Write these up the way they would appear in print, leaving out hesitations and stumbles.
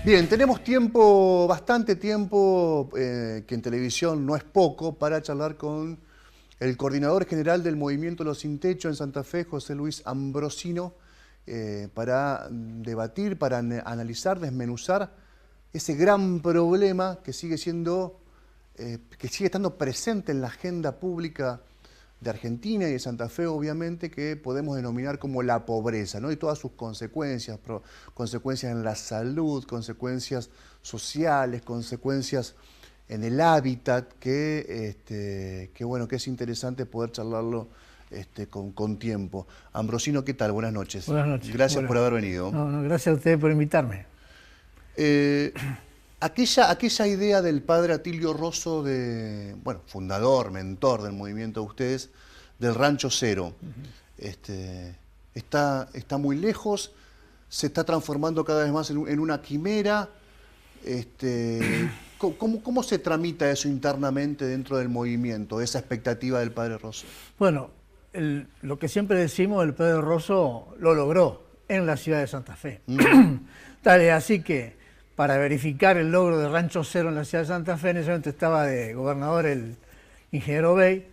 Bien, tenemos tiempo, bastante tiempo, que en televisión no es poco, para charlar con el coordinador general del Movimiento Los Sin Techo en Santa Fe, José Luis Ambrosino, para debatir, para analizar, desmenuzar ese gran problema que sigue siendo, que sigue estando presente en la agenda pública de Argentina y de Santa Fe, obviamente, que podemos denominar como la pobreza, ¿no? Y todas sus consecuencias, consecuencias en la salud, consecuencias sociales, consecuencias en el hábitat, que bueno, que es interesante poder charlarlo con tiempo. Ambrosino, ¿qué tal? Buenas noches. Buenas noches. Gracias por haber venido. No, gracias a ustedes por invitarme. Aquella idea del padre Atilio Rosso, fundador, mentor del movimiento de ustedes, del Rancho Cero, está muy lejos, se está transformando cada vez más en una quimera. ¿Cómo se tramita eso internamente dentro del movimiento, esa expectativa del padre Rosso? Bueno, lo que siempre decimos, el padre Rosso lo logró en la ciudad de Santa Fe. Tal es así que, para verificar el logro de Rancho Cero en la ciudad de Santa Fe, en ese momento estaba de gobernador el ingeniero Bey.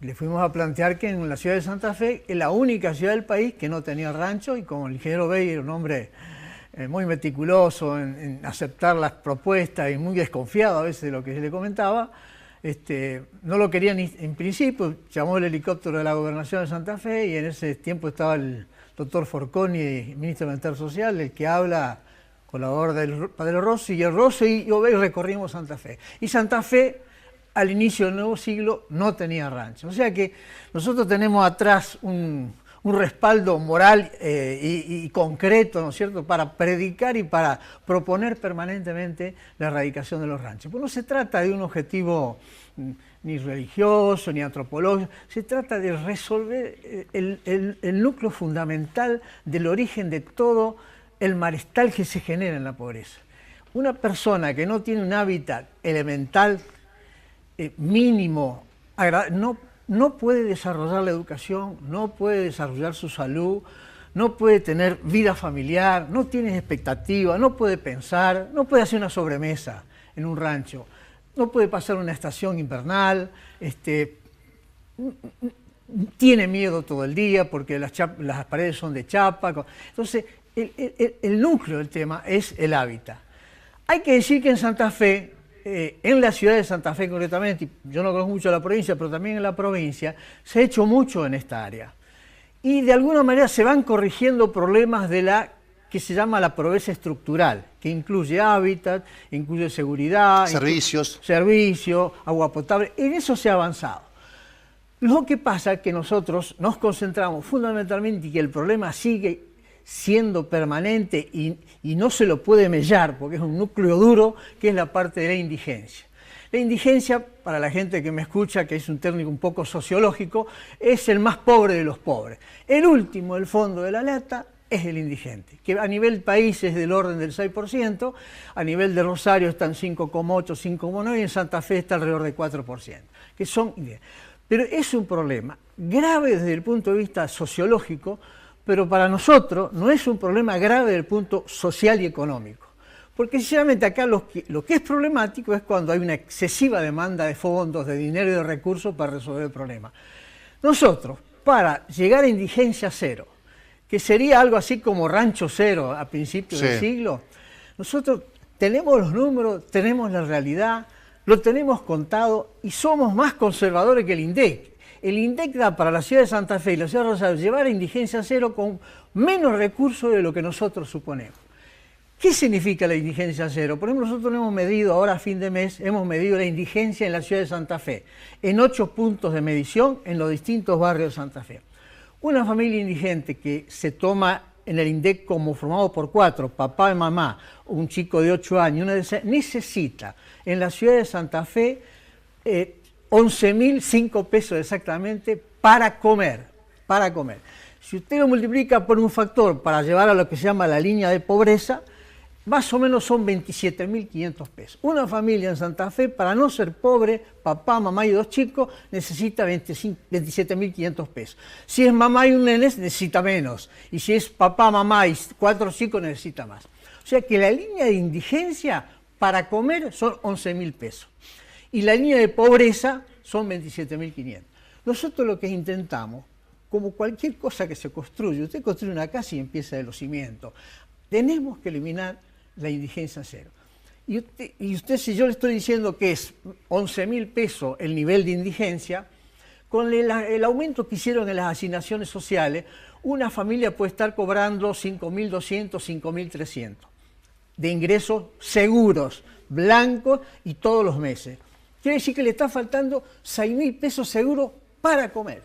Le fuimos a plantear que en la ciudad de Santa Fe es la única ciudad del país que no tenía rancho, y como el ingeniero Bey era un hombre muy meticuloso en aceptar las propuestas y muy desconfiado a veces de lo que se le comentaba, no lo querían en principio. Llamó el helicóptero de la gobernación de Santa Fe y en ese tiempo estaba el doctor Forconi, ministro de Bienestar Social, el que habla con la orden del padre Rosso, y el Rosso y Obey recorrimos Santa Fe. Y Santa Fe, al inicio del nuevo siglo, no tenía rancho. O sea que nosotros tenemos atrás un respaldo moral y concreto, ¿no es cierto?, para predicar y para proponer permanentemente la erradicación de los ranchos. Pues no se trata de un objetivo ni religioso, ni antropológico, se trata de resolver el núcleo fundamental del origen de todo el malestar que se genera en la pobreza. Una persona que no tiene un hábitat elemental, mínimo, no puede desarrollar la educación, no puede desarrollar su salud, no puede tener vida familiar, no tiene expectativa, no puede pensar, no puede hacer una sobremesa en un rancho, no puede pasar una estación invernal, tiene miedo todo el día porque las paredes son de chapa. Entonces, el núcleo del tema es el hábitat. Hay que decir que en Santa Fe, en la ciudad de Santa Fe concretamente, yo no conozco mucho la provincia, pero también en la provincia, se ha hecho mucho en esta área. Y de alguna manera se van corrigiendo problemas de la que se llama la pobreza estructural, que incluye hábitat, incluye seguridad, servicios, agua potable. En eso se ha avanzado. Lo que pasa es que nosotros nos concentramos fundamentalmente y que el problema sigue siendo permanente y no se lo puede mellar, porque es un núcleo duro, que es la parte de la indigencia. La indigencia, para la gente que me escucha, que es un término un poco sociológico, es el más pobre de los pobres. El último del fondo de la lata es el indigente, que a nivel país es del orden del 6%, a nivel de Rosario están 5,8, 5,9 y en Santa Fe está alrededor de 4%, que son indigentes. Pero es un problema grave desde el punto de vista sociológico, pero para nosotros no es un problema grave desde el punto social y económico. Porque sinceramente acá lo que es problemático es cuando hay una excesiva demanda de fondos, de dinero y de recursos para resolver el problema. Nosotros, para llegar a indigencia cero, que sería algo así como Rancho Cero a principios del siglo, nosotros tenemos los números, tenemos la realidad, lo tenemos contado y somos más conservadores que el INDEC. El INDEC da para la ciudad de Santa Fe y la ciudad de Rosario llevar a indigencia cero con menos recursos de lo que nosotros suponemos. ¿Qué significa la indigencia cero? Por ejemplo, nosotros hemos medido, ahora a fin de mes, hemos medido la indigencia en la ciudad de Santa Fe, en 8 puntos de medición en los distintos barrios de Santa Fe. Una familia indigente que se toma en el INDEC como formado por 4, papá y mamá, un chico de 8 años, necesita en la ciudad de Santa Fe 11.005 pesos exactamente para comer. Si usted lo multiplica por un factor para llevar a lo que se llama la línea de pobreza, más o menos son 27.500 pesos. Una familia en Santa Fe, para no ser pobre, papá, mamá y 2 chicos, necesita 27.500 pesos. Si es mamá y un nene, necesita menos. Y si es papá, mamá y 4 chicos, necesita más. O sea que la línea de indigencia para comer son 11.000 pesos. Y la línea de pobreza son 27.500. Nosotros lo que intentamos, como cualquier cosa que se construye, usted construye una casa y empieza de los cimientos. Tenemos que eliminar la indigencia cero. Y usted, si yo le estoy diciendo que es 11.000 pesos el nivel de indigencia, con el aumento que hicieron en las asignaciones sociales, una familia puede estar cobrando 5.200, 5.300 de ingresos seguros, blancos y todos los meses. Quiere decir que le está faltando 6.000 pesos seguros para comer.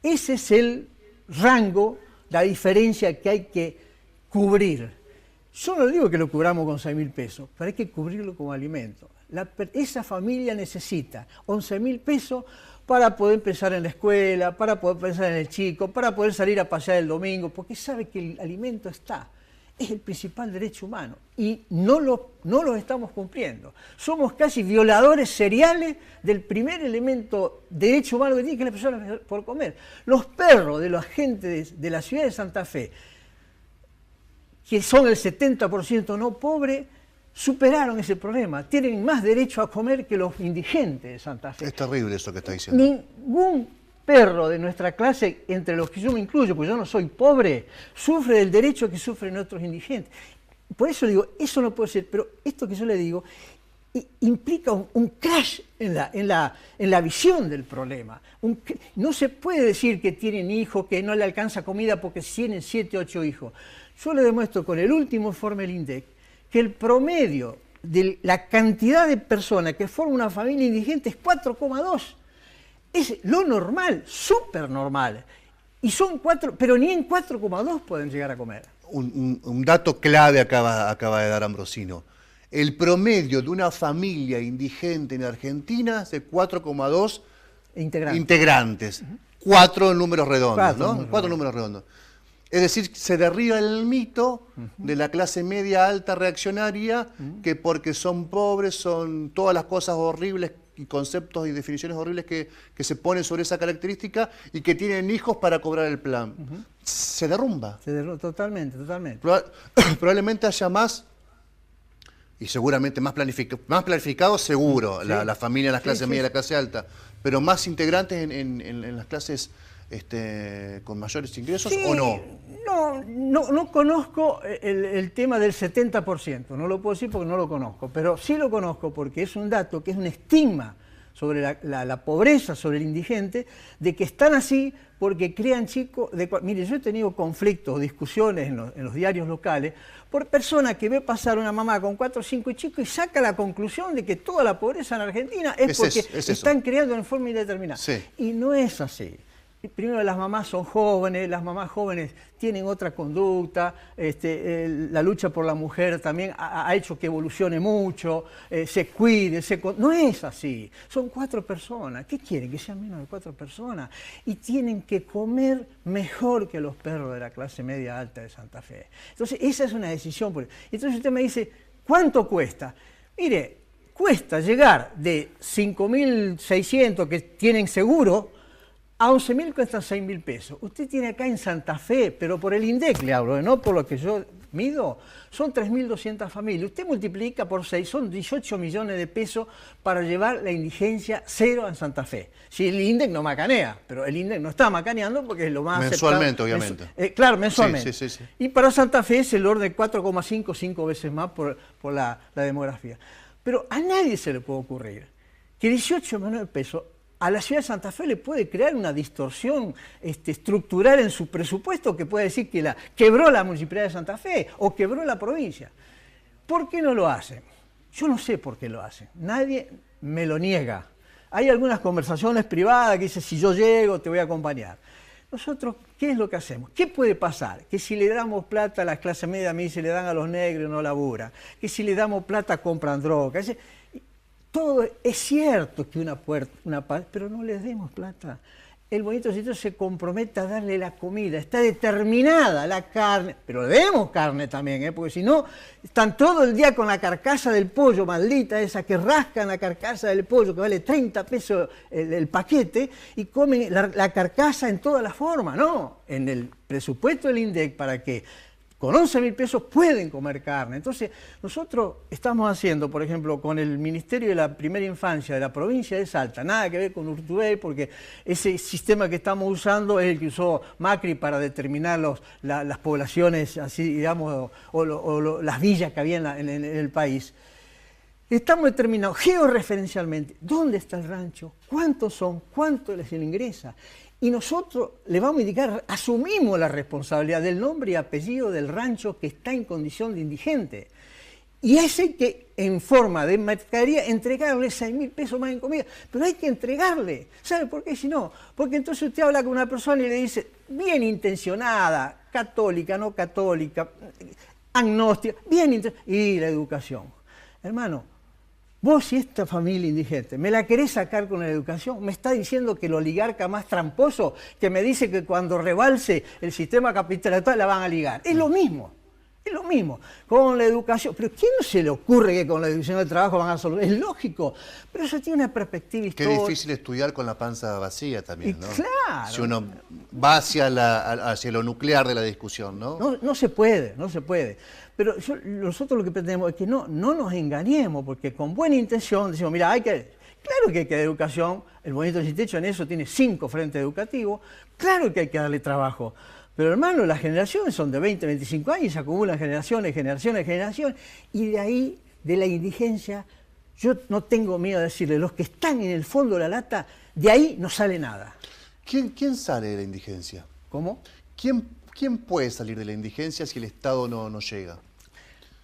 Ese es el rango, la diferencia que hay que cubrir. Yo no digo que lo cubramos con 6.000 pesos, pero hay que cubrirlo como alimento. Esa familia necesita 11.000 pesos para poder empezar en la escuela, para poder pensar en el chico, para poder salir a pasear el domingo, porque sabe que el alimento está. Es el principal derecho humano y no lo estamos cumpliendo. Somos casi violadores seriales del primer elemento derecho humano que tiene, que es la persona por comer. Los perros de la gente de la ciudad de Santa Fe, que son el 70% no pobre, superaron ese problema. Tienen más derecho a comer que los indigentes de Santa Fe. Es terrible eso que está diciendo. Ningún perro de nuestra clase, entre los que yo me incluyo, porque yo no soy pobre, sufre del derecho que sufren otros indigentes. Por eso digo, eso no puede ser, pero esto que yo le digo implica un crash en la visión del problema. No se puede decir que tienen hijos, que no le alcanza comida porque tienen 7, 8 hijos. Yo le demuestro con el último informe del INDEC que el promedio de la cantidad de personas que forman una familia indigente es 4,2. Es lo normal, súper normal. Y son 4, pero ni en 4,2 pueden llegar a comer. Un dato clave acaba de dar Ambrosino. El promedio de una familia indigente en Argentina es de 4,2 integrantes. 4 en números redondos, ¿no? 4 números redondos. Es decir, se derriba el mito de la clase media alta reaccionaria, que porque son pobres son todas las cosas horribles y conceptos y definiciones horribles que se ponen sobre esa característica y que tienen hijos para cobrar el plan. Se derrumba. Se derrumba totalmente, totalmente. Probablemente haya más, y seguramente más planificado seguro, sí. la familia en las clases media y la clase alta, pero más integrantes en las clases con mayores ingresos, ¿o no? No conozco el tema del 70%, no lo puedo decir porque no lo conozco, pero sí lo conozco porque es un dato que es un estigma sobre la pobreza, sobre el indigente, de que están así porque crean chicos. Mire, yo he tenido conflictos, discusiones en los diarios locales por personas que ve pasar una mamá con 4 o 5 chicos y saca la conclusión de que toda la pobreza en Argentina es porque están creando en forma indeterminada. Sí. Y no es así. Primero, las mamás son jóvenes, las mamás jóvenes tienen otra conducta, la lucha por la mujer también ha hecho que evolucione mucho, se cuide, no es así. Son 4 personas, ¿qué quieren? Que sean menos de 4 personas. Y tienen que comer mejor que los perros de la clase media alta de Santa Fe. Entonces, esa es una decisión. Entonces usted me dice, ¿cuánto cuesta? Mire, cuesta llegar de 5.600 que tienen seguro, a 11.000 cuestan 6.000 pesos. Usted tiene acá en Santa Fe, pero por el INDEC le hablo, no por lo que yo mido, son 3.200 familias. Usted multiplica por 6, son 18 millones de pesos para llevar la indigencia cero en Santa Fe. Si el INDEC no macanea, pero el INDEC no está macaneando porque es lo más mensualmente, obviamente. Claro, mensualmente. Sí. Y para Santa Fe es el orden de 4,5, 5 veces más por la demografía. Pero a nadie se le puede ocurrir que 18 millones de pesos a la ciudad de Santa Fe le puede crear una distorsión estructural en su presupuesto que puede decir que quebró la Municipalidad de Santa Fe o quebró la provincia. ¿Por qué no lo hacen? Yo no sé por qué lo hacen. Nadie me lo niega. Hay algunas conversaciones privadas que dicen, si yo llego te voy a acompañar. Nosotros, ¿qué es lo que hacemos? ¿Qué puede pasar? Que si le damos plata a las clases medias, me dice, le dan a los negros, no labura. Que si le damos plata, compran droga. Todo es cierto que una parte, pero no les demos plata. el Movimiento Sin Techo se compromete a darle la comida, está determinada la carne, pero le demos carne también, porque si no, están todo el día con la carcasa del pollo, maldita esa, que rascan la carcasa del pollo, que vale 30 pesos el paquete, y comen la carcasa en toda la forma, ¿no? En el presupuesto del INDEC, para que con 11.000 pesos pueden comer carne. Entonces, nosotros estamos haciendo, por ejemplo, con el Ministerio de la Primera Infancia de la provincia de Salta, nada que ver con Urtubey, porque ese sistema que estamos usando es el que usó Macri para determinar las poblaciones, así digamos, o las villas que había en el país. Estamos determinando georreferencialmente dónde está el rancho, cuántos son, cuánto les ingresa. Y nosotros le vamos a indicar, asumimos la responsabilidad del nombre y apellido del rancho que está en condición de indigente. Y ese que en forma de mercadería entregarle 6.000 pesos más en comida. Pero hay que entregarle. ¿Sabe por qué? Si no, porque entonces usted habla con una persona y le dice, bien intencionada, católica, no católica, agnóstica, bien intencionada, y la educación. Hermano, vos y esta familia indigente, ¿me la querés sacar con la educación? ¿Me está diciendo que el oligarca más tramposo, que me dice que cuando rebalse el sistema capitalista la van a ligar? Es lo mismo con la educación. Pero ¿quién no se le ocurre que con la división del trabajo van a solucionar? Es lógico, pero eso tiene una perspectiva histórica. Qué difícil estudiar con la panza vacía también, ¿no? Claro. Si uno va hacia lo nuclear de la discusión, ¿no? No se puede. Pero nosotros lo que pretendemos es que no nos engañemos, porque con buena intención decimos, mira, claro que hay que dar educación, el Movimiento Sin Techo en eso tiene 5 frentes educativos, claro que hay que darle trabajo. Pero hermano, las generaciones son de 20, 25 años y se acumulan generaciones, y de ahí, de la indigencia, yo no tengo miedo de decirle, los que están en el fondo de la lata, de ahí no sale nada. ¿Quién sale de la indigencia? ¿Cómo? ¿Quién puede salir de la indigencia si el Estado no llega?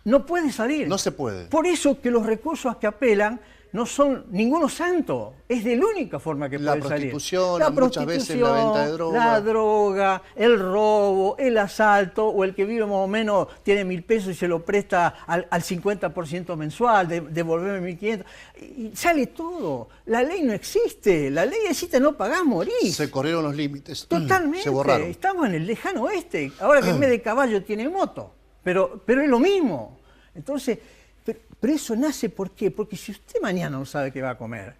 No puede salir. No se puede. Por eso que los recursos a que apelan no son ninguno santo. Es de la única forma que puede salir. Muchas veces la venta de droga. La droga, el robo, el asalto, o el que vive más o menos tiene 1.000 pesos y se lo presta al 50% mensual, devolverme 1.500. Y sale todo. La ley no existe. La ley existe, no pagás, morís. Se corrieron los límites. Totalmente. Se borraron. Estamos en el lejano oeste. Ahora que en vez de caballo tiene moto. Pero es lo mismo. Entonces, pero eso nace, ¿por qué? Porque si usted mañana no sabe qué va a comer,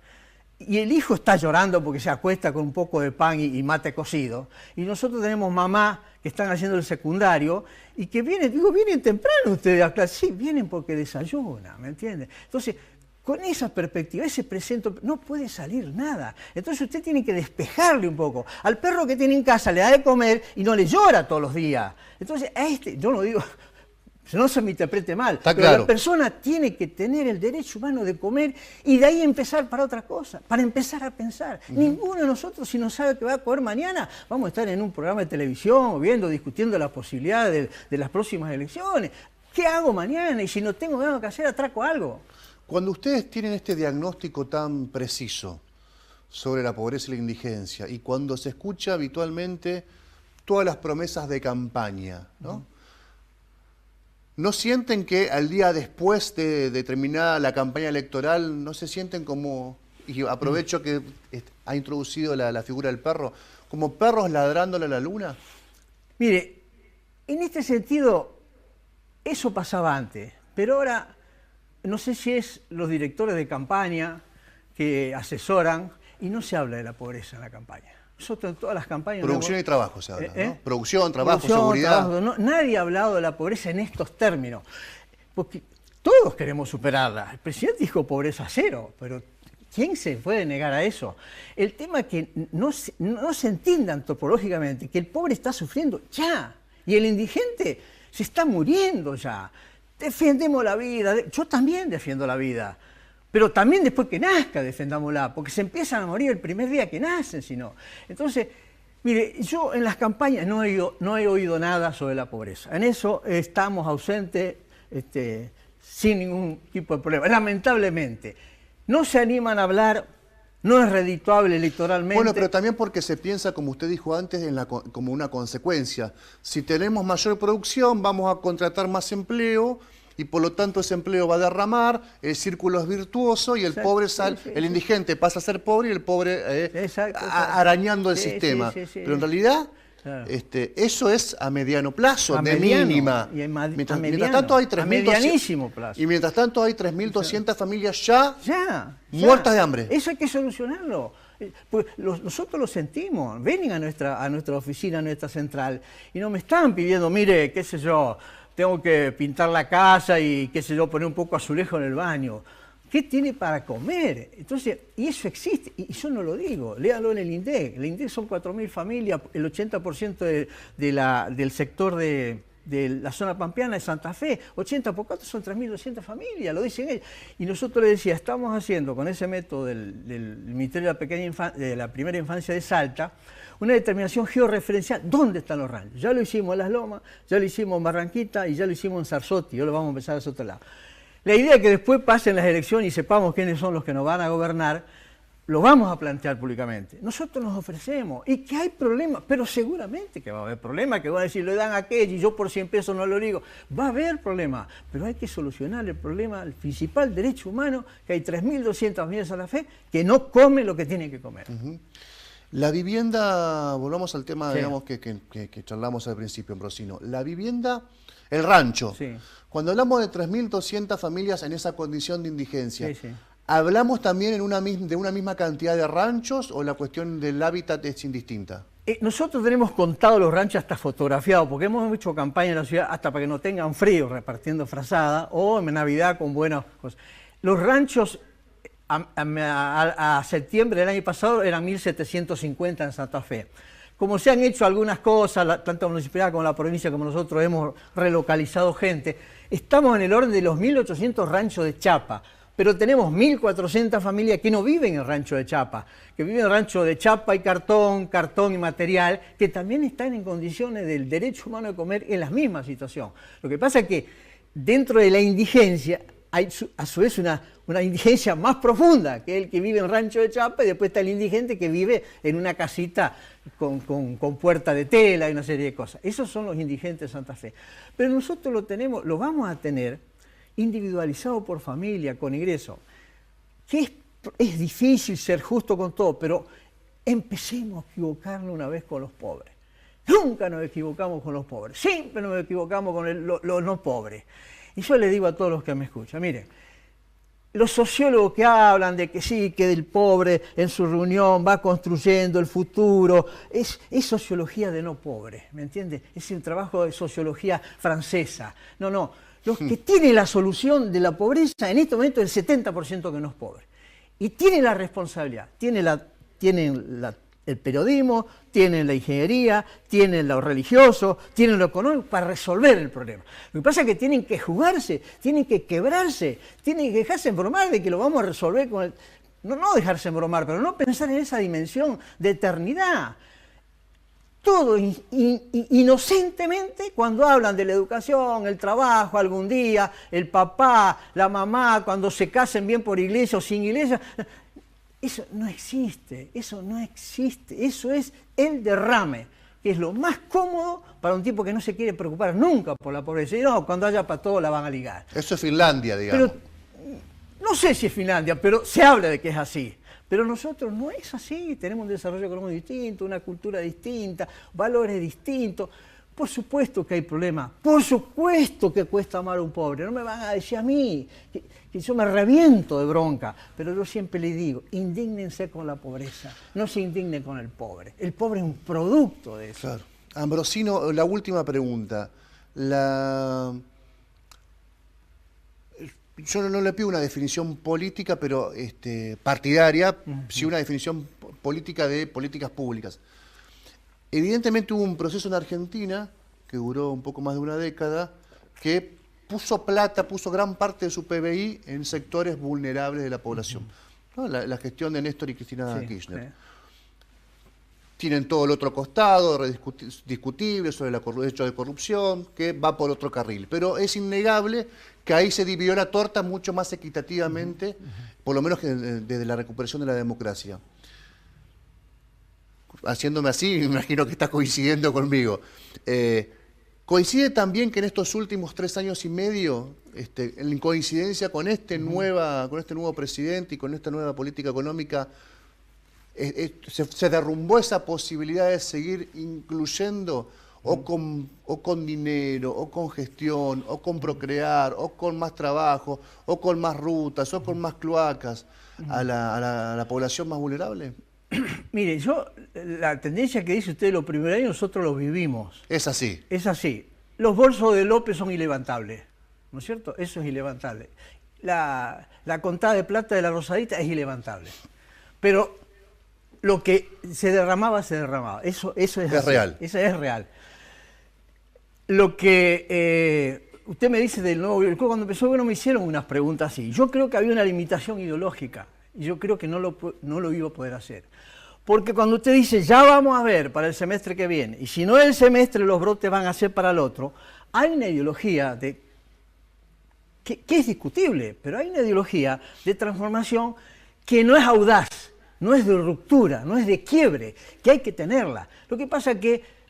y el hijo está llorando porque se acuesta con un poco de pan y mate cocido, y nosotros tenemos mamá que están haciendo el secundario, y que vienen temprano ustedes a clase. Sí, vienen porque desayunan, ¿me entiende? Entonces, con esa perspectiva, ese presente, no puede salir nada. Entonces usted tiene que despejarle un poco. Al perro que tiene en casa le da de comer y no le llora todos los días. Entonces, yo no digo, no se me interprete mal, está pero claro. La persona tiene que tener el derecho humano de comer y de ahí empezar para otra cosa, para empezar a pensar. Ninguno de nosotros, si no sabe qué va a comer mañana, vamos a estar en un programa de televisión, discutiendo la posibilidad de las próximas elecciones. ¿Qué hago mañana? Y si no tengo nada que hacer, atraco algo. Cuando ustedes tienen este diagnóstico tan preciso sobre la pobreza y la indigencia, y cuando se escucha habitualmente todas las promesas de campaña, ¿no? ¿No sienten que al día después de terminada la campaña electoral, no se sienten como, y aprovecho que ha introducido la figura del perro, como perros ladrándole a la luna? Mire, en este sentido, eso pasaba antes, pero ahora no sé si es los directores de campaña que asesoran y no se habla de la pobreza en la campaña. Nosotros en todas las campañas... Producción y trabajo se habla, ¿no? Producción, trabajo, seguridad. Trabajo, no, nadie ha hablado de la pobreza en estos términos, porque todos queremos superarla. El presidente dijo pobreza cero, pero ¿quién se puede negar a eso? El tema es que no se entienda antropológicamente que el pobre está sufriendo ya y el indigente se está muriendo ya. Defendemos la vida, yo también defiendo la vida, pero también después que nazca defendámosla, porque se empiezan a morir el primer día que nacen, si no. Entonces, mire, yo en las campañas no he oído nada sobre la pobreza. En eso estamos ausentes sin ningún tipo de problema. Lamentablemente, no se animan a hablar, no es redituable electoralmente. Bueno, pero también porque se piensa, como usted dijo antes, como una consecuencia. Si tenemos mayor producción, vamos a contratar más empleo y por lo tanto ese empleo va a derramar, el círculo es virtuoso y el pobre el indigente pasa a ser pobre y el pobre arañando el sistema. Pero en realidad eso es a mediano plazo, de mínima. Mientras tanto hay 3.200 y mientras tanto hay 3.200 familias ya muertas de hambre. Eso hay que solucionarlo. Pues nosotros lo sentimos, vienen a nuestra oficina, a nuestra central, y no me están pidiendo, mire, qué sé yo, tengo que pintar la casa y qué sé yo, poner un poco azulejo en el baño. ¿Qué tiene para comer? Entonces, y eso existe, y yo no lo digo, léalo en el INDEC. El INDEC son 4.000 familias, el 80% del sector de la zona pampeana de Santa Fe, 80 por 4 son 3.200 familias, lo dicen ellos. Y nosotros le decía, estamos haciendo con ese método del Ministerio de la Primera Infancia de Salta, una determinación georreferencial, ¿dónde están los ranchos? Ya lo hicimos en Las Lomas, ya lo hicimos en Barranquita y ya lo hicimos en Sarzotti, ahora lo vamos a empezar a hacer otro lado. La idea es que después pasen las elecciones y sepamos quiénes son los que nos van a gobernar, lo vamos a plantear públicamente. Nosotros nos ofrecemos y que hay problemas, pero seguramente que va a haber problemas, que van a decir, le dan aquello y yo por 100 pesos no lo digo. Va a haber problemas, pero hay que solucionar el problema, el principal derecho humano, que hay 3.200 familias en Santa Fe que no comen lo que tienen que comer. La vivienda, volvamos al tema, digamos, que charlamos al principio, Ambrosino. La vivienda, el rancho. Sí. Cuando hablamos de 3.200 familias en esa condición de indigencia, ¿hablamos también de una misma cantidad de ranchos o la cuestión del hábitat es indistinta? Nosotros tenemos contados los ranchos hasta fotografiados, porque hemos hecho campaña en la ciudad hasta para que no tengan frío repartiendo frazada o en Navidad con buenas cosas. Los ranchos a septiembre del año pasado eran 1.750 en Santa Fe. Como se han hecho algunas cosas, tanto la municipalidad como la provincia, como nosotros hemos relocalizado gente, estamos en el orden de los 1.800 ranchos de chapa, pero tenemos 1.400 familias que no viven en el rancho de chapa, que viven en el rancho de chapa y cartón y material, que también están en condiciones del derecho humano de comer en la misma situación. Lo que pasa es que dentro de la indigencia hay a su vez una indigencia más profunda, que el que vive en rancho de chapa, y después está el indigente que vive en una casita con puerta de tela y una serie de cosas. Esos son los indigentes de Santa Fe. Pero nosotros lo vamos a tener individualizado por familia, con ingreso. Que es difícil ser justo con todo, pero empecemos a equivocarnos una vez con los pobres. Nunca nos equivocamos con los pobres, siempre nos equivocamos con los no pobres. Y yo le digo a todos los que me escuchan, miren, los sociólogos que hablan de que sí, que el pobre en su reunión va construyendo el futuro, es sociología de no pobre, ¿me entiende? Es un trabajo de sociología francesa. No, los que tienen la solución de la pobreza en este momento es el 70% que no es pobre. Y tienen la responsabilidad, tienen el periodismo, tienen la ingeniería, tienen lo religioso, tienen lo económico para resolver el problema. Lo que pasa es que tienen que jugarse, tienen que quebrarse, tienen que dejarse embromar de que lo vamos a resolver con el... No dejarse embromar, pero no pensar en esa dimensión de eternidad. Todo inocentemente, cuando hablan de la educación, el trabajo, algún día, el papá, la mamá, cuando se casen bien por iglesia o sin iglesia... Eso no existe, eso es el derrame, que es lo más cómodo para un tipo que no se quiere preocupar nunca por la pobreza. Y no, cuando haya para todo la van a ligar. Eso es Finlandia, digamos. Pero, no sé si es Finlandia, pero se habla de que es así. Pero nosotros no es así, tenemos un desarrollo económico distinto, una cultura distinta, valores distintos. Por supuesto que hay problemas, por supuesto que cuesta amar a un pobre, no me van a decir a mí, que yo me reviento de bronca, pero yo siempre les digo, indígnense con la pobreza, no se indignen con el pobre es un producto de eso. Claro. Ambrosino, la última pregunta, yo no le pido una definición política, pero partidaria, sí una definición política de políticas públicas. Evidentemente hubo un proceso en Argentina, que duró un poco más de una década, que puso gran parte de su PBI en sectores vulnerables de la población. ¿No? La gestión de Néstor y Cristina Kirchner. Tienen todo el otro costado, discutible sobre el hecho de corrupción, que va por otro carril. Pero es innegable que ahí se dividió la torta mucho más equitativamente, por lo menos que desde la recuperación de la democracia. Haciéndome así, me imagino que está coincidiendo conmigo. ¿Coincide también que en estos últimos 3 años y medio, en coincidencia con este nuevo presidente y con esta nueva política económica, se derrumbó esa posibilidad de seguir incluyendo o con dinero, o con gestión, o con procrear, o con más trabajo, o con más rutas, o con más cloacas a la población más vulnerable? Mire, la tendencia que dice usted de los primeros años, nosotros lo vivimos. Es así. Es así. Los bolsos de López son ilevantables, ¿no es cierto? Eso es ilevantable. La contada de plata de la Rosadita es ilevantable. Pero lo que se derramaba, se derramaba. Eso es real. Eso es real. Lo que usted me dice del nuevo gobierno, cuando empezó el gobierno me hicieron unas preguntas así. Yo creo que había una limitación ideológica y yo creo que no lo iba a poder hacer. Porque cuando usted dice, ya vamos a ver para el semestre que viene, y si no el semestre los brotes van a ser para el otro, hay una ideología que es discutible, pero hay una ideología de transformación que no es audaz, no es de ruptura, no es de quiebre, que hay que tenerla. Lo que pasa es que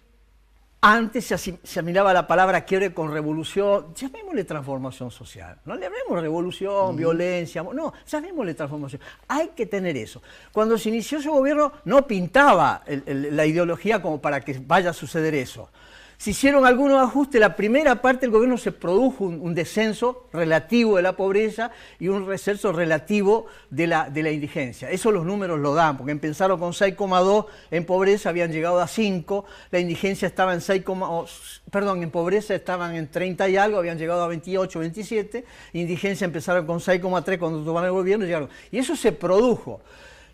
antes se miraba la palabra quiebre con revolución, llamémosle transformación social, no le hablemos revolución, violencia, no, llamémosle transformación. Hay que tener eso. Cuando se inició ese gobierno no pintaba la ideología como para que vaya a suceder eso. Se hicieron algunos ajustes, la primera parte del gobierno se produjo un descenso relativo de la pobreza y un descenso relativo de la indigencia. Eso los números lo dan, porque empezaron con 6,2 en pobreza, habían llegado a 5, la indigencia estaba en en pobreza estaban en 30 y algo, habían llegado a 28, 27, indigencia empezaron con 6,3 cuando tomaron el gobierno y llegaron. Y eso se produjo.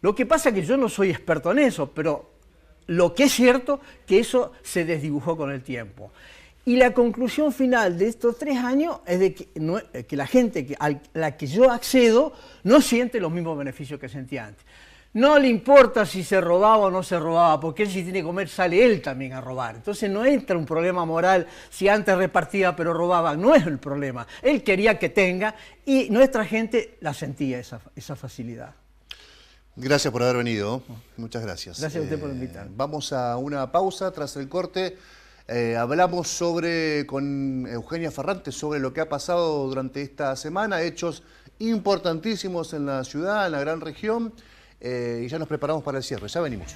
Lo que pasa es que yo no soy experto en eso, pero lo que es cierto que eso se desdibujó con el tiempo. Y la conclusión final de estos 3 años es de que la gente a la que yo accedo no siente los mismos beneficios que sentía antes. No le importa si se robaba o no se robaba, porque él si tiene que comer sale él también a robar. Entonces no entra un problema moral si antes repartía pero robaba, no es el problema. Él quería que tenga y nuestra gente la sentía esa facilidad. Gracias por haber venido. Muchas gracias. Gracias a usted por invitarme. Vamos a una pausa. Tras el corte hablamos con Eugenia Ferrante sobre lo que ha pasado durante esta semana, hechos importantísimos en la ciudad, en la gran región, y ya nos preparamos para el cierre. Ya venimos.